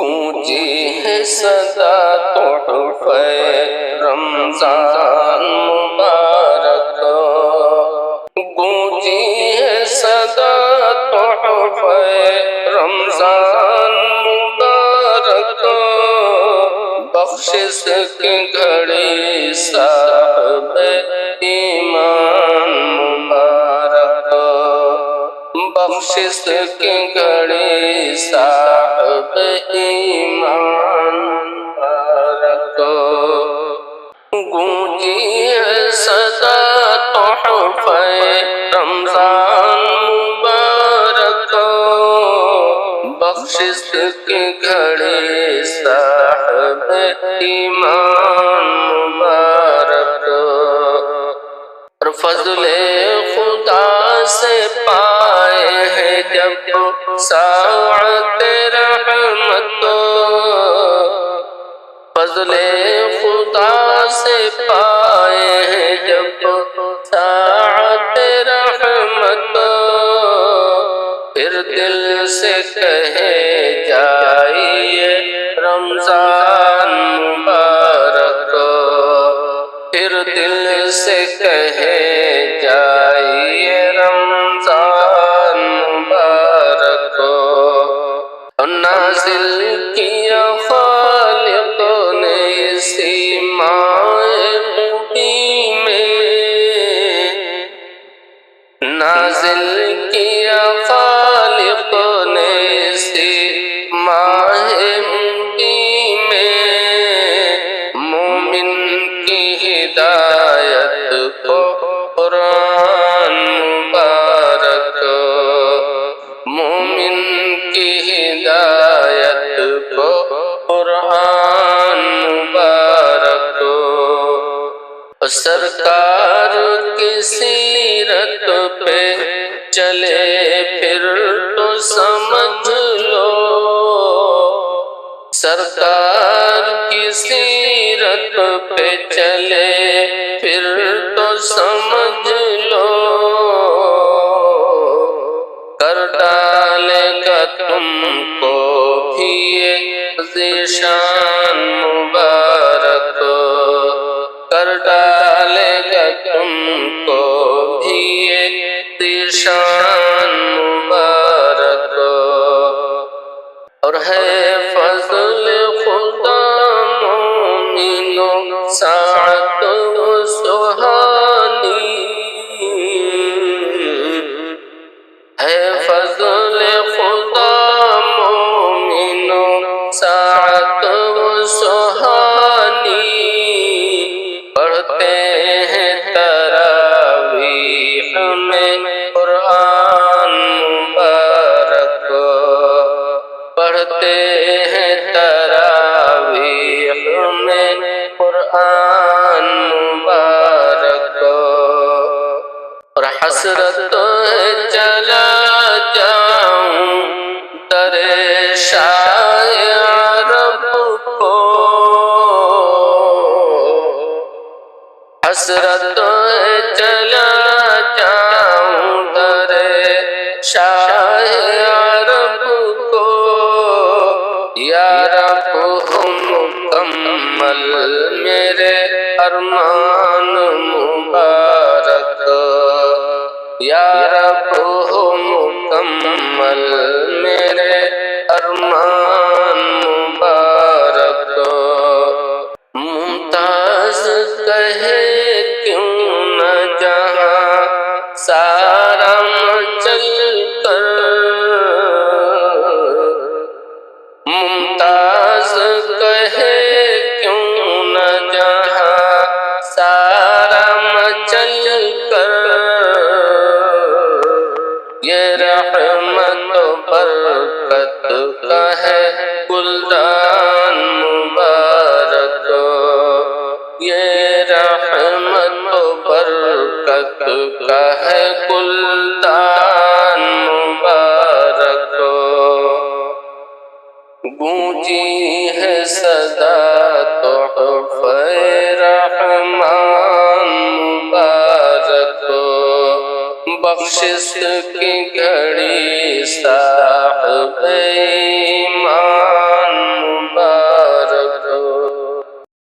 گونجی ہے صدا تحفہ رمضان مبارک، گونجی ہے صدا تحفہ رمضان مبارک، بخشش کی گھڑی صاحب ایمان مبارک، بخشش کی گھڑی صاحب ایمان مبارک، گونجی ہے صدا تحفہ رمضان مبارک، بخشش کی گھڑی صاحب ایمان مبارک، اور فضل خدا سے پائے ہیں جب ساعت رحمت، فضل خدا سے پائے ہیں جب ساعت رحمت، پھر دل سے کہے جائیے رمضان مبارک، پھر دل سے کہے جائیے رمضان مبارک، نازل کیا خالق نے اسی ماہ مبین میں، نازل کیا خالق نے اسی ماہ مبین میں، مومن کی ہدایت کو قرآن مبارک، مومن کی ہدایت کو قرآن مبارک، سرکار کی سیرت پہ چلے پھر تو سمجھ لو، سرکار کی سیرت پہ چلے پھر تو سمجھ لو، کر ڈالے گا تم کو بھی یہ ذیشان مبارک، کر ڈالے گا تم کو بھی یہ ذیشان مبارک، اور ہے فضل خدا مومنوں ساعت و سہانی، ہے فضل خدا مومنوں ساعت و سہانی، پڑھتے ہیں تراویح میں قرآن مبارک، پڑھتے ہیں تراویح میں قرآن مبارک، اور حسرت ہے چلا جاؤں در شاہ عرب کو، حسرت ہے چلا جاؤں در شاہ عرب کو، یا رب ہو مکمل میرے ارمان مبارک، یا رب ہو مکمل میرے ارمان مبارک، ممتاز کہے کیوں نہ جہاں سارا مچل کر، ممتاز کہے کیوں نہ جہاں سارا مچل کر، یہ رحمت و برکت کا ہے گلدان مبارک، یہ رحمت و برکت کا ہے گلدان مبارک، گونجی ہے صدا تحفہ بخشش کی گھڑی صاحب ایمان